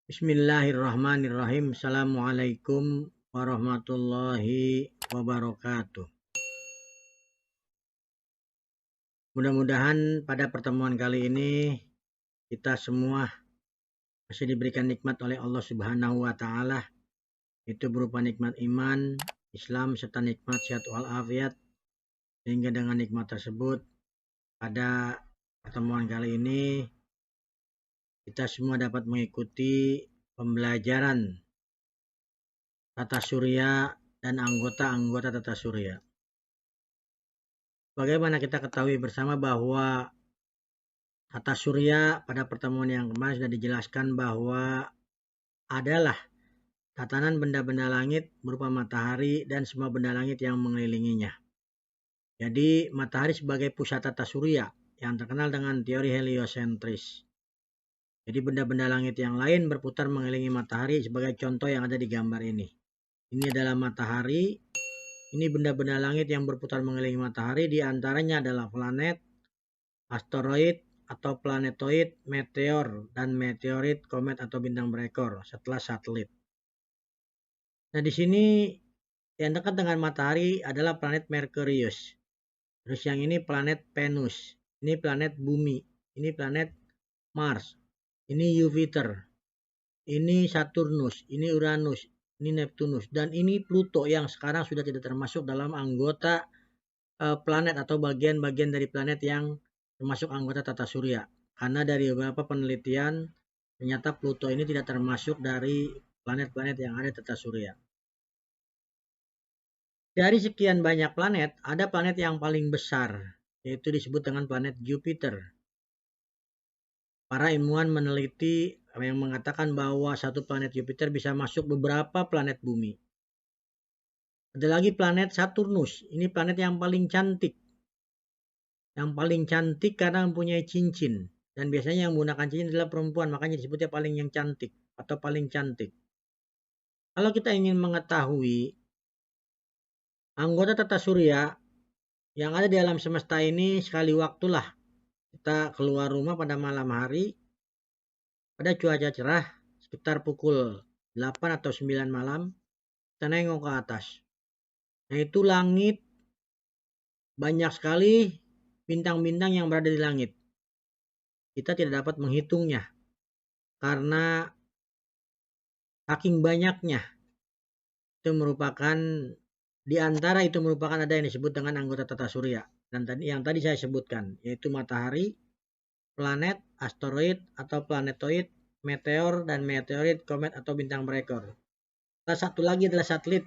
Bismillahirrahmanirrahim. Assalamualaikum warahmatullahi wabarakatuh. Mudah-mudahan pada pertemuan kali ini kita semua masih diberikan nikmat oleh Allah Subhanahu wa taala, itu berupa nikmat iman, Islam serta nikmat sehat walafiat, sehingga dengan nikmat tersebut pada pertemuan kali ini kita semua dapat mengikuti pembelajaran tata surya dan anggota-anggota tata surya. Bagaimana kita ketahui bersama bahwa tata surya pada pertemuan yang kemarin sudah dijelaskan bahwa adalah tatanan benda-benda langit berupa matahari dan semua benda langit yang mengelilinginya. Jadi matahari sebagai pusat tata surya yang terkenal dengan teori heliosentris. Jadi benda-benda langit yang lain berputar mengelilingi matahari sebagai contoh yang ada di gambar ini. Ini adalah matahari. Ini benda-benda langit yang berputar mengelilingi matahari, di antaranya adalah planet, asteroid atau planetoid, meteor, dan meteorit, komet atau bintang berekor setelah satelit. Nah, di sini yang dekat dengan matahari adalah planet Merkurius. Terus yang ini planet Venus, ini planet Bumi, ini planet Mars, ini Jupiter, ini Saturnus, ini Uranus, ini Neptunus, dan ini Pluto yang sekarang sudah tidak termasuk dalam anggota planet atau bagian-bagian dari planet yang termasuk anggota tata surya. Karena dari beberapa penelitian ternyata Pluto ini tidak termasuk dari planet-planet yang ada tata surya. Dari sekian banyak planet, ada planet yang paling besar, yaitu disebut dengan planet Jupiter. Para ilmuwan meneliti yang mengatakan bahwa satu planet Jupiter bisa masuk beberapa planet bumi. Ada lagi planet Saturnus, ini planet yang paling cantik. Yang paling cantik karena mempunyai cincin. Dan biasanya yang menggunakan cincin adalah perempuan, makanya disebutnya paling yang cantik atau paling cantik. Kalau kita ingin mengetahui anggota tata surya yang ada di alam semesta ini, sekali waktulah kita keluar rumah pada malam hari, pada cuaca cerah, sekitar pukul 8 atau 9 malam, kita nengok ke atas. Nah, itu langit, banyak sekali bintang-bintang yang berada di langit. Kita tidak dapat menghitungnya karena saking banyaknya. Itu merupakan, di antara itu merupakan ada yang disebut dengan anggota tata surya. Dan yang tadi saya sebutkan, yaitu matahari, planet, asteroid atau planetoid, meteor dan meteorit, komet atau bintang berekor. Satu lagi adalah satelit,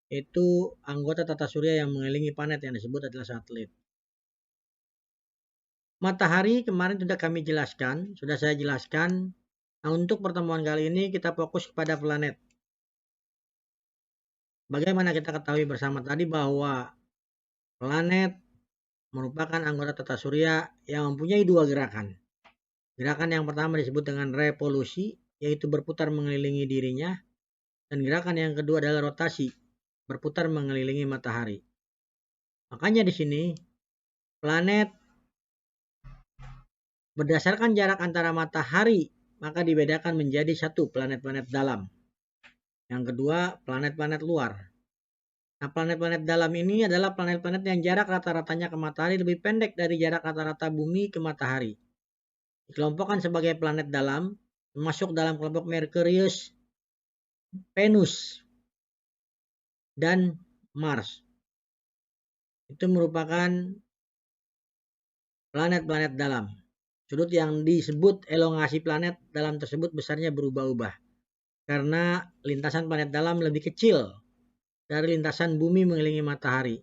yaitu anggota tata surya yang mengelilingi planet yang disebut adalah satelit. Matahari kemarin sudah kami jelaskan, sudah saya jelaskan. Nah, untuk pertemuan kali ini kita fokus kepada planet. Bagaimana kita ketahui bersama tadi bahwa planet merupakan anggota tata surya yang mempunyai dua gerakan. Gerakan yang pertama disebut dengan revolusi, yaitu berputar mengelilingi dirinya. Dan gerakan yang kedua adalah rotasi, berputar mengelilingi matahari. Makanya di sini, planet berdasarkan jarak antara matahari, maka dibedakan menjadi satu, planet-planet dalam. Yang kedua, planet-planet luar. Nah, planet-planet dalam ini adalah planet-planet yang jarak rata-ratanya ke matahari lebih pendek dari jarak rata-rata bumi ke matahari. Dikelompokkan sebagai planet dalam, masuk dalam kelompok Merkurius, Venus, dan Mars. Itu merupakan planet-planet dalam. Sudut yang disebut elongasi planet dalam tersebut besarnya berubah-ubah. Karena lintasan planet dalam lebih kecil dari lintasan bumi mengelilingi matahari.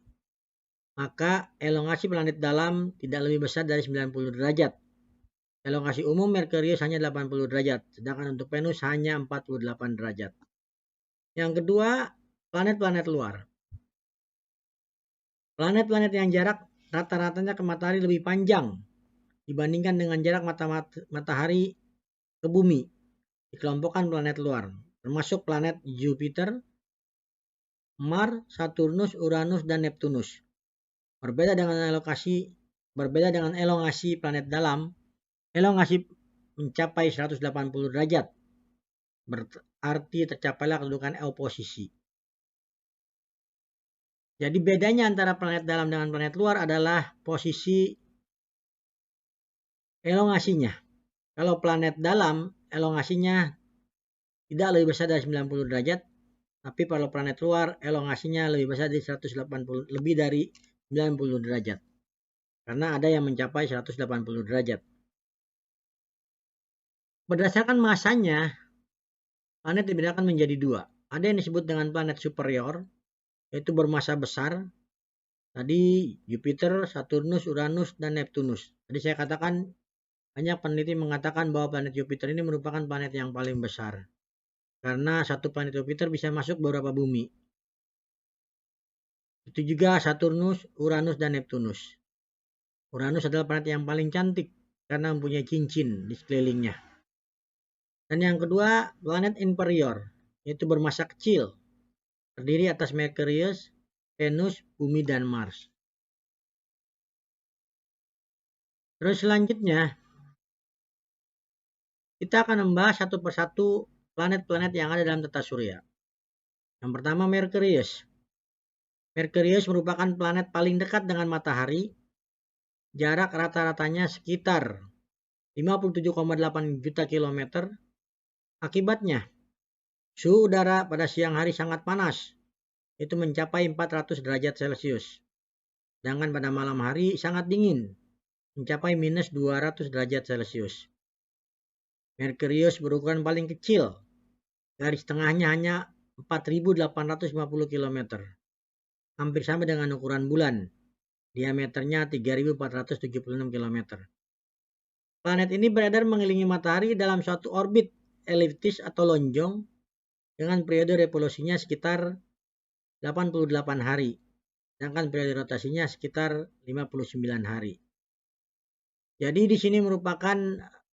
Maka elongasi planet dalam tidak lebih besar dari 90 derajat. Elongasi umum Merkurius hanya 80 derajat, sedangkan untuk Venus hanya 48 derajat. Yang kedua, planet-planet luar. Planet-planet yang jarak rata-ratanya ke matahari lebih panjang dibandingkan dengan jarak matahari ke bumi. Dikelompokkan planet luar, termasuk planet Jupiter, Mars, Saturnus, Uranus, dan Neptunus. Berbeda dengan elongasi planet dalam, elongasi mencapai 180 derajat. berarti tercapailah kedudukan oposisi. Jadi bedanya antara planet dalam dengan planet luar adalah posisi elongasinya. Kalau planet dalam, elongasinya tidak lebih besar dari 90 derajat, tapi kalau planet luar, elongasinya lebih besar dari 180, lebih dari 90 derajat. Karena ada yang mencapai 180 derajat. Berdasarkan masanya, planet dibedakan menjadi dua. Ada yang disebut dengan planet superior, yaitu bermassa besar. Tadi Jupiter, Saturnus, Uranus, dan Neptunus. Tadi saya katakan banyak peneliti mengatakan bahwa planet Jupiter ini merupakan planet yang paling besar. Karena satu planet Jupiter bisa masuk beberapa bumi. Itu juga Saturnus, Uranus, dan Neptunus. Uranus adalah planet yang paling cantik karena mempunyai cincin di sekelilingnya. Dan yang kedua, planet inferior, yaitu bermassa kecil. Terdiri atas Merkurius, Venus, Bumi, dan Mars. Terus selanjutnya, kita akan membahas satu persatu planet-planet yang ada dalam tata surya. Yang pertama, Merkurius. Merkurius merupakan planet paling dekat dengan matahari. Jarak rata-ratanya sekitar 57,8 juta kilometer. Akibatnya, suhu udara pada siang hari sangat panas, itu mencapai 400 derajat Celcius. Sedangkan pada malam hari sangat dingin, mencapai minus 200 derajat Celcius. Merkurius berukuran paling kecil, garis tengahnya hanya 4.850 km. Hampir sama dengan ukuran bulan, diameternya 3.476 km. Planet ini beredar mengelilingi matahari dalam suatu orbit eliptis atau lonjong dengan periode revolusinya sekitar 88 hari, sedangkan periode rotasinya sekitar 59 hari. Jadi di sini merupakan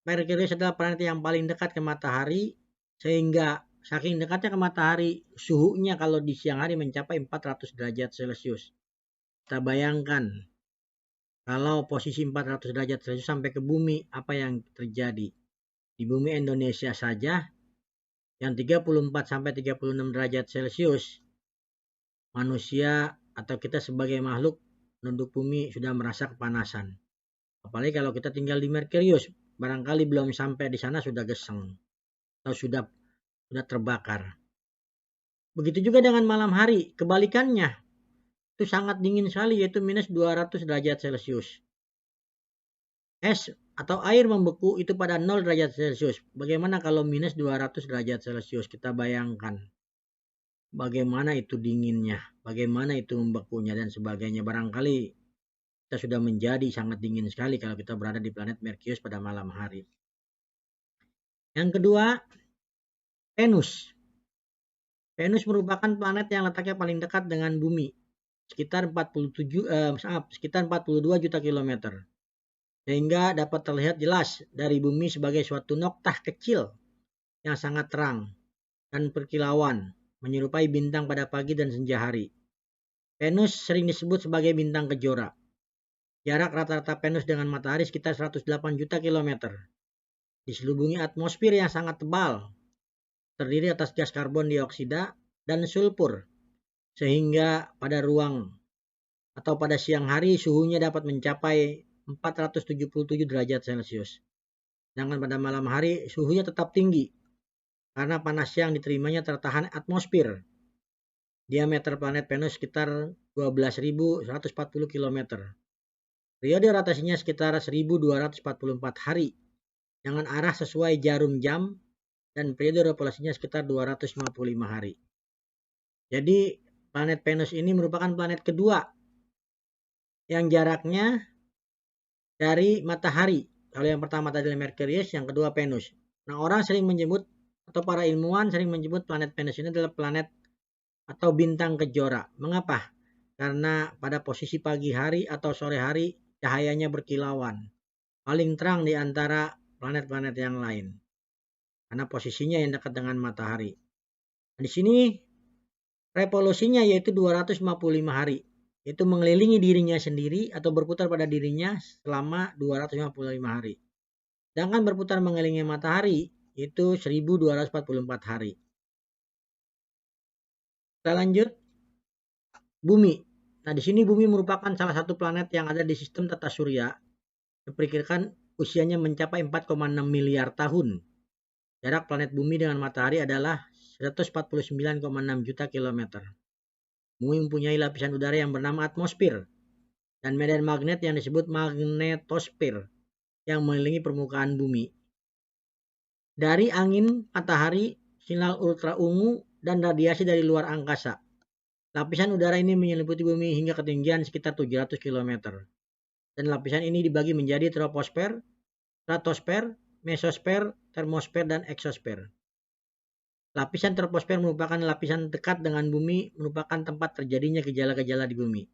Merkurius adalah planet yang paling dekat ke matahari, sehingga saking dekatnya ke matahari, suhunya kalau di siang hari mencapai 400 derajat Celcius. Kita bayangkan, kalau posisi 400 derajat Celcius sampai ke bumi, apa yang terjadi? Di bumi Indonesia saja, yang 34-36 derajat Celcius, manusia atau kita sebagai makhluk penduduk bumi sudah merasa kepanasan. Apalagi kalau kita tinggal di Merkurius, barangkali belum sampai di sana sudah geseng atau sudah terbakar. Begitu juga dengan malam hari, kebalikannya. Itu sangat dingin sekali, yaitu minus 200 derajat Celcius. Es atau air membeku itu pada 0 derajat Celcius. Bagaimana kalau minus 200 derajat Celcius? Kita bayangkan bagaimana itu dinginnya, bagaimana itu membekunya dan sebagainya. Barangkali kita sudah menjadi sangat dingin sekali kalau kita berada di planet Merkurius pada malam hari. Yang kedua, Venus. Venus merupakan planet yang letaknya paling dekat dengan bumi, sekitar 42 juta kilometer, sehingga dapat terlihat jelas dari bumi sebagai suatu noktah kecil yang sangat terang dan berkilauan, menyerupai bintang pada pagi dan senja hari. Venus sering disebut sebagai bintang kejora. Jarak rata-rata Venus dengan matahari sekitar 108 juta kilometer. Diselubungi atmosfer yang sangat tebal, terdiri atas gas karbon dioksida dan sulfur, sehingga pada ruang atau pada siang hari suhunya dapat mencapai 477 derajat Celcius. Sedangkan pada malam hari suhunya tetap tinggi, karena panas yang diterimanya tertahan atmosfer. Diameter planet Venus sekitar 12.140 km. Periode rotasinya sekitar 1.244 hari dengan arah sesuai jarum jam dan periode revolusinya sekitar 255 hari. Jadi planet Venus ini merupakan planet kedua yang jaraknya dari matahari. Kalau yang pertama tadi Merkurius, yang kedua Venus. Nah, orang sering menyebut atau para ilmuwan sering menyebut planet Venus ini adalah planet atau bintang kejora. Mengapa? Karena pada posisi pagi hari atau sore hari cahayanya berkilauan, paling terang di antara planet-planet yang lain, karena posisinya yang dekat dengan matahari. Di sini revolusinya yaitu 255 hari, yaitu mengelilingi dirinya sendiri atau berputar pada dirinya selama 255 hari. Sedangkan berputar mengelilingi matahari yaitu 1244 hari. Kita lanjut, Bumi. Nah, di sini Bumi merupakan salah satu planet yang ada di sistem tata surya. Diperkirakan usianya mencapai 4,6 miliar tahun. Jarak planet Bumi dengan matahari adalah 149,6 juta kilometer. Bumi mempunyai lapisan udara yang bernama atmosfer dan medan magnet yang disebut magnetosfer yang mengelilingi permukaan Bumi. Dari angin, matahari, sinar ultra ungu, dan radiasi dari luar angkasa, lapisan udara ini menyelimuti Bumi hingga ketinggian sekitar 700 km. Dan lapisan ini dibagi menjadi troposfer, stratosfer, mesosfer, termosfer, dan eksosfer. Lapisan troposfer merupakan lapisan dekat dengan Bumi, merupakan tempat terjadinya gejala-gejala di Bumi.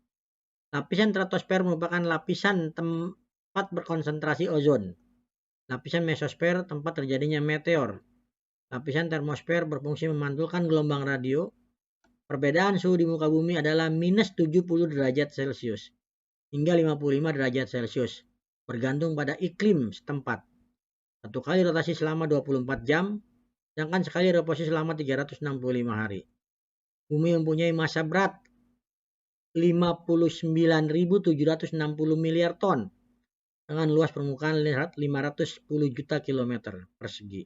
Lapisan stratosfer merupakan lapisan tempat berkonsentrasi ozon. Lapisan mesosfer tempat terjadinya meteor. Lapisan termosfer berfungsi memantulkan gelombang radio. Perbedaan suhu di muka Bumi adalah minus 70 derajat Celcius hingga 55 derajat Celcius, bergantung pada iklim setempat. Satu kali rotasi selama 24 jam, sedangkan sekali revolusi selama 365 hari. Bumi mempunyai massa berat 59.760 miliar ton dengan luas permukaan 510 juta kilometer persegi.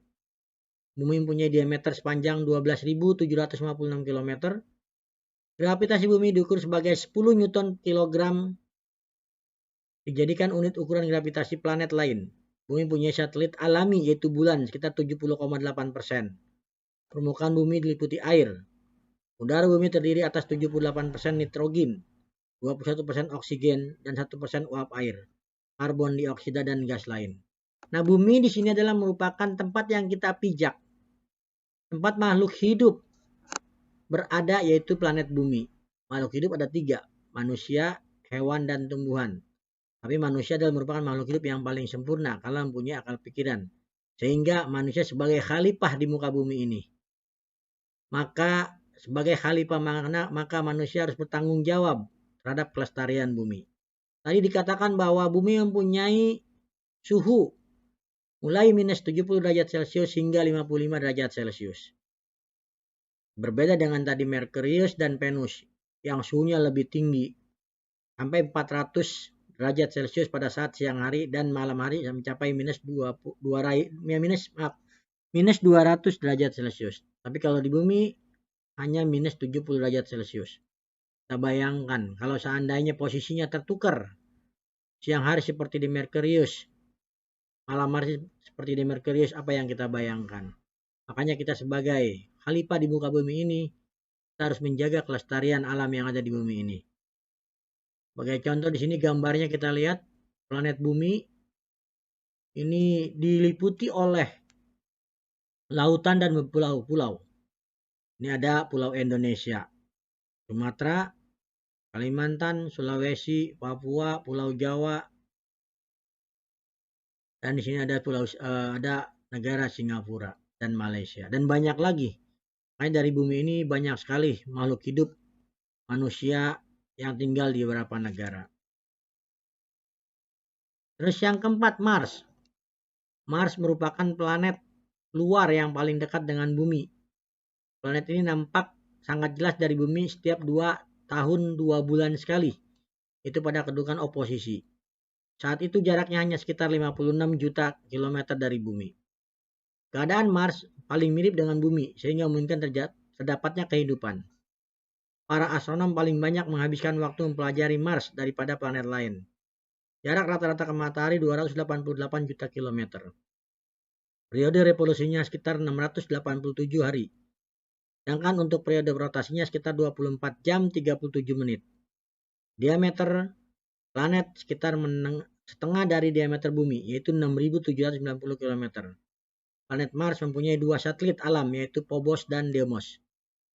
Bumi mempunyai diameter sepanjang 12.756 km. Gravitasi Bumi diukur sebagai 10 Newton kilogram. Dijadikan unit ukuran gravitasi planet lain. Bumi punya satelit alami yaitu bulan sekitar 70,8%. Permukaan Bumi diliputi air. Udara Bumi terdiri atas 78% nitrogen, 21% oksigen, dan 1% uap air, karbon dioksida, dan gas lain. Nah, Bumi di sini adalah merupakan tempat yang kita pijak. Tempat makhluk hidup berada yaitu planet Bumi. Makhluk hidup ada 3, manusia, hewan, dan tumbuhan. Tapi manusia adalah merupakan makhluk hidup yang paling sempurna karena mempunyai akal pikiran. Sehingga manusia sebagai khalifah di muka Bumi ini. Maka sebagai khalifah maka manusia harus bertanggung jawab terhadap kelestarian Bumi. Tadi dikatakan bahwa Bumi mempunyai suhu mulai minus 70 derajat Celcius hingga 55 derajat Celcius. Berbeda dengan tadi Merkurius dan Venus yang suhunya lebih tinggi sampai 400 derajat Celcius pada saat siang hari dan malam hari mencapai minus 200 derajat Celcius. Tapi kalau di Bumi hanya minus 70 derajat Celcius. Kita bayangkan kalau seandainya posisinya tertukar. Siang hari seperti di Merkurius, malam hari seperti di Merkurius, apa yang kita bayangkan? Makanya kita sebagai khalifah di muka Bumi ini, kita harus menjaga kelestarian alam yang ada di Bumi ini. Sebagai contoh di sini gambarnya kita lihat planet Bumi ini diliputi oleh lautan dan pulau-pulau. Ini ada Pulau Indonesia, Sumatera, Kalimantan, Sulawesi, Papua, Pulau Jawa, dan di sini ada ada negara Singapura dan Malaysia dan banyak lagi. Makanya dari Bumi ini banyak sekali makhluk hidup manusia yang tinggal di beberapa negara. Terus yang keempat, Mars. Mars merupakan planet luar yang paling dekat dengan Bumi. Planet ini nampak sangat jelas dari Bumi setiap 2 tahun 2 bulan sekali. Itu pada kedudukan oposisi. Saat itu jaraknya hanya sekitar 56 juta kilometer dari Bumi. Keadaan Mars paling mirip dengan Bumi sehingga memungkinkan terdapatnya kehidupan. Para astronom paling banyak menghabiskan waktu mempelajari Mars daripada planet lain. Jarak rata-rata ke matahari 288 juta kilometer. Periode revolusinya sekitar 687 hari. Sedangkan untuk periode rotasinya sekitar 24 jam 37 menit. Diameter planet sekitar setengah dari diameter Bumi, yaitu 6.790 km. Planet Mars mempunyai 2 satelit alam, yaitu Phobos dan Deimos.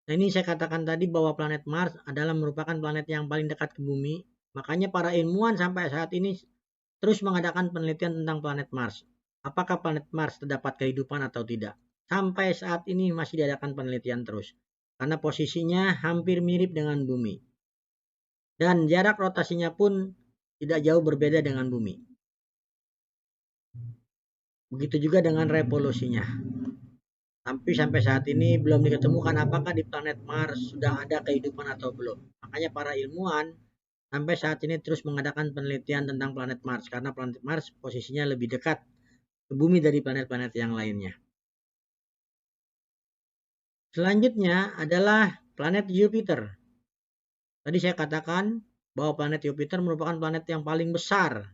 Nah, ini saya katakan tadi bahwa planet Mars adalah merupakan planet yang paling dekat ke Bumi. Makanya para ilmuwan sampai saat ini terus mengadakan penelitian tentang planet Mars. Apakah planet Mars terdapat kehidupan atau tidak? Sampai saat ini masih diadakan penelitian terus. Karena posisinya hampir mirip dengan Bumi. Dan jarak rotasinya pun tidak jauh berbeda dengan Bumi. Begitu juga dengan revolusinya. Tapi sampai saat ini belum diketemukan apakah di planet Mars sudah ada kehidupan atau belum. Makanya para ilmuwan sampai saat ini terus mengadakan penelitian tentang planet Mars karena planet Mars posisinya lebih dekat ke bumi dari planet-planet yang lainnya. Selanjutnya adalah planet Jupiter. Tadi saya katakan bahwa planet Jupiter merupakan planet yang paling besar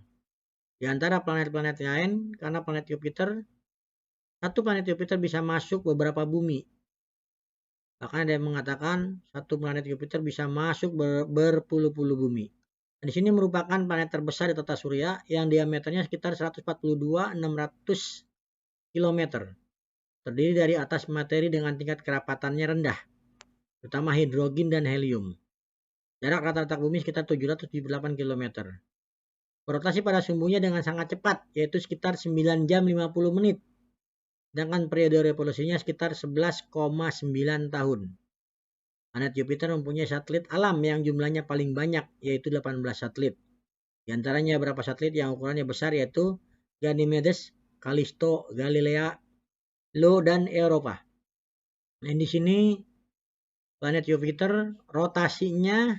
di antara planet-planet lain karena satu planet Jupiter bisa masuk beberapa bumi. Bahkan ada yang mengatakan satu planet Jupiter bisa masuk berpuluh-puluh bumi. Dan di sini merupakan planet terbesar di tata surya yang diameternya sekitar 142.600 km. Terdiri dari atas materi dengan tingkat kerapatannya rendah, terutama hidrogen dan helium. Jarak rata-rata bumi sekitar 778 km. Berotasi pada sumbunya dengan sangat cepat, yaitu sekitar 9 jam 50 menit. Sedangkan periode revolusinya sekitar 11,9 tahun. Planet Jupiter mempunyai satelit alam yang jumlahnya paling banyak, yaitu 18 satelit. Di antaranya beberapa satelit yang ukurannya besar, yaitu Ganymedes, Callisto, Galilea, Io, dan Europa. Nah, di sini planet Jupiter rotasinya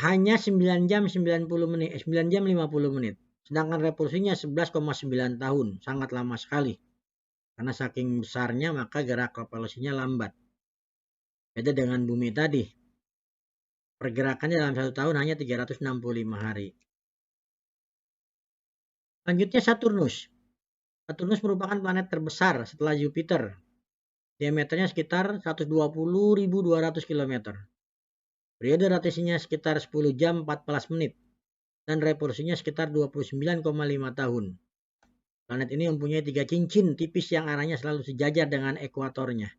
hanya 9 jam 50 menit. Sedangkan revolusinya 11,9 tahun, sangat lama sekali. Karena saking besarnya maka gerak revolusinya lambat. Beda dengan bumi tadi. Pergerakannya dalam 1 tahun hanya 365 hari. Selanjutnya Saturnus. Saturnus merupakan planet terbesar setelah Jupiter. Diameternya sekitar 120.200 km. Periode rotasinya sekitar 10 jam 14 menit. Dan revolusinya sekitar 29,5 tahun. Planet ini mempunyai 3 cincin tipis yang arahnya selalu sejajar dengan ekuatornya.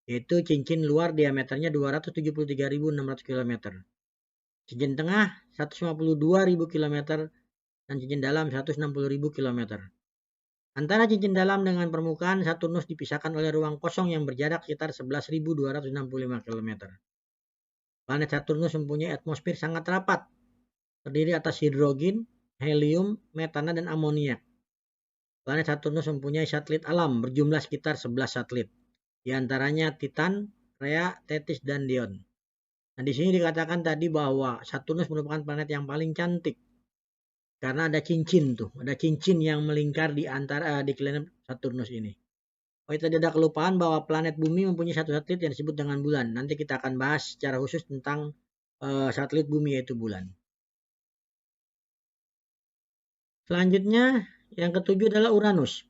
Yaitu cincin luar diameternya 273.600 km. Cincin tengah 152.000 km dan cincin dalam 160.000 km. Antara cincin dalam dengan permukaan Saturnus dipisahkan oleh ruang kosong yang berjarak sekitar 11.265 km. Planet Saturnus mempunyai atmosfer sangat rapat, terdiri atas hidrogen, helium, metana, dan amonia. Planet Saturnus mempunyai satelit alam berjumlah sekitar 11 satelit, di antaranya Titan, Rhea, Tethys, dan Dion. Nah, di sini dikatakan tadi bahwa Saturnus merupakan planet yang paling cantik karena ada cincin yang melingkar di antara di planet Saturnus ini. Oh, tadi ada kelupaan bahwa planet Bumi mempunyai satu satelit yang disebut dengan bulan. Nanti kita akan bahas secara khusus tentang satelit Bumi yaitu bulan. Selanjutnya yang ketujuh adalah Uranus.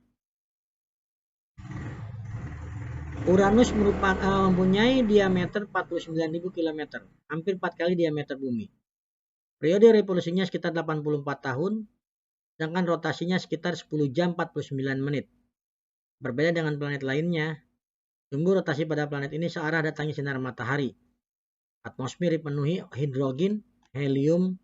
Uranus mempunyai diameter 49.000 km, hampir 4 kali diameter Bumi. Periode revolusinya sekitar 84 tahun, sedangkan rotasinya sekitar 10 jam 49 menit. Berbeda dengan planet lainnya, sumbu rotasi pada planet ini searah datangnya sinar matahari. Atmosfer dipenuhi hidrogen, helium,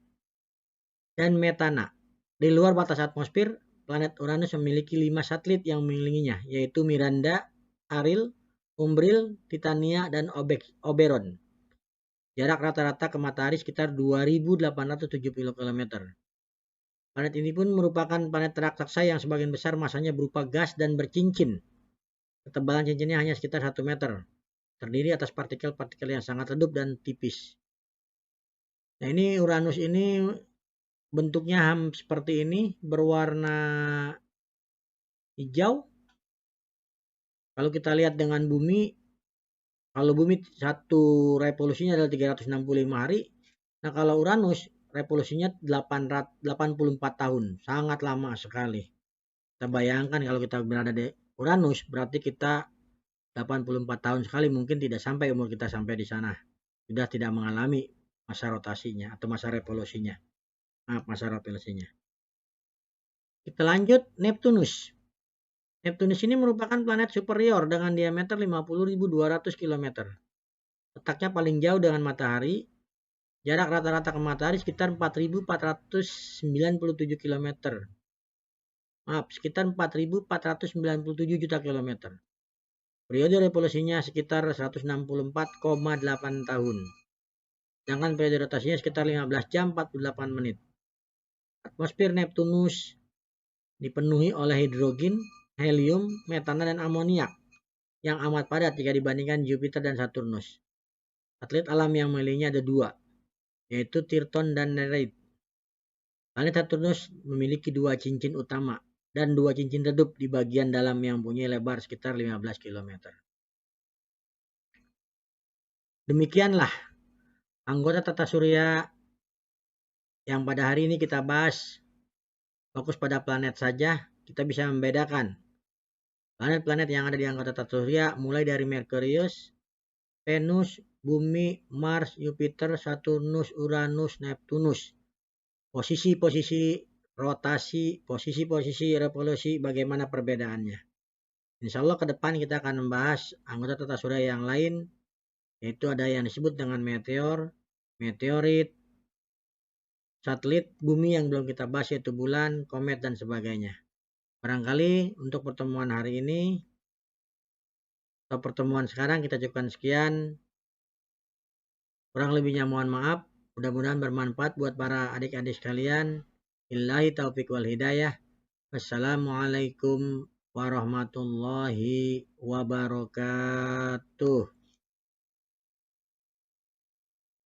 dan metana. Di luar batas atmosfer, planet Uranus memiliki 5 satelit yang mengelilinginya, yaitu Miranda, Ariel, Umbriel, Titania, dan Oberon. Jarak rata-rata ke matahari sekitar 2.870 km. Planet ini pun merupakan planet raksasa yang sebagian besar masanya berupa gas dan bercincin. Ketebalan cincinnya hanya sekitar 1 meter. Terdiri atas partikel-partikel yang sangat redup dan tipis. Nah, ini Uranus ini bentuknya seperti ini, berwarna hijau. Kalau kita lihat dengan bumi, kalau bumi satu revolusinya adalah 365 hari. Nah, kalau Uranus revolusinya 84 tahun. Sangat lama sekali. Kita bayangkan kalau kita berada di Uranus, berarti kita 84 tahun sekali. Mungkin tidak sampai umur kita sampai di sana. Sudah tidak mengalami masa rotasinya atau masa revolusinya. Masa revolusinya. Kita lanjut, Neptunus. Neptunus ini merupakan planet superior dengan diameter 50.200 km. Letaknya paling jauh dengan matahari. Jarak rata-rata ke matahari sekitar 4.497 km. Sekitar 4.497 juta km. Periode revolusinya sekitar 164,8 tahun. Sedangkan periode rotasinya sekitar 15 jam 48 menit. Atmosfer Neptunus dipenuhi oleh hidrogen, helium, metana, dan amoniak yang amat padat jika dibandingkan Jupiter dan Saturnus. Satelit alam yang memilikinya ada 2, yaitu Triton dan Nereid. Planet Saturnus memiliki 2 cincin utama dan 2 cincin redup di bagian dalam yang punya lebar sekitar 15 km. Demikianlah anggota tata surya yang pada hari ini kita bahas. Fokus pada planet saja, kita bisa membedakan planet-planet yang ada di anggota tata surya mulai dari Merkurius, Venus, Bumi, Mars, Jupiter, Saturnus, Uranus, Neptunus. Posisi-posisi rotasi, posisi-posisi revolusi, bagaimana perbedaannya. Insya Allah ke depan kita akan membahas anggota tata surya yang lain, yaitu ada yang disebut dengan meteor, meteorit, satelit bumi yang belum kita bahas yaitu bulan, komet, dan sebagainya. Barangkali untuk pertemuan hari ini atau pertemuan sekarang kita cukupkan sekian. Kurang lebihnya mohon maaf. Mudah-mudahan bermanfaat buat para adik-adik sekalian. Billahi taufiq wal hidayah. Wassalamualaikum warahmatullahi wabarakatuh.